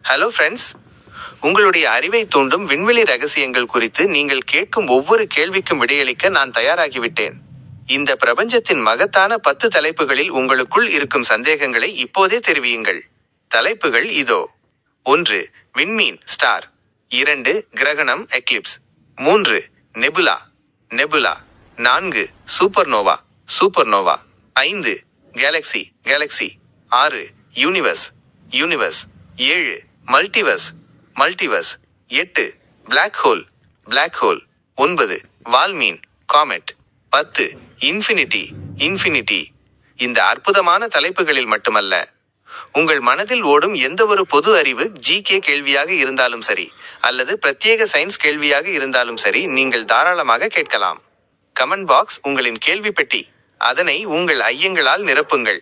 Hello friends, உங்களுடைய அறிவை தூண்டும் விண்வெளி ரகசியங்கள் குறித்து நீங்கள் கேட்கும் ஒவ்வொரு கேள்விக்கும் விடையளிக்க நான் தயாராகிவிட்டேன். இந்த பிரபஞ்சத்தின் மகத்தான 10 தலைப்புகளில் உங்களுக்குள் இருக்கும் சந்தேகங்களை இப்போதே தெரிவியுங்கள். தலைப்புகள் இதோ. 1. விண்மீன் ஸ்டார். 2. கிரகணம் eclipse. 3. Nebula nebula. 4. Supernova supernova. 5. Galaxy galaxy. 6. Universe universe. 7. Multiverse multiverse. 8. Black hole black hole. 9. வால்மீன் காமெட். 10. Infinity infinity. இந்த அற்புதமான தலைப்புகளில் மட்டுமல்ல, உங்கள் மனதில் ஓடும் எந்தவொரு பொது அறிவு ஜிகே கேள்வியாக இருந்தாலும் சரி, அல்லது பிரத்யேக சயின்ஸ் கேள்வியாக இருந்தாலும் சரி, நீங்கள் தாராளமாக கேட்கலாம். கமெண்ட் பாக்ஸ் உங்களின் கேள்வி பெட்டி. அதனை உங்கள் ஐயங்களால் நிரப்புங்கள்.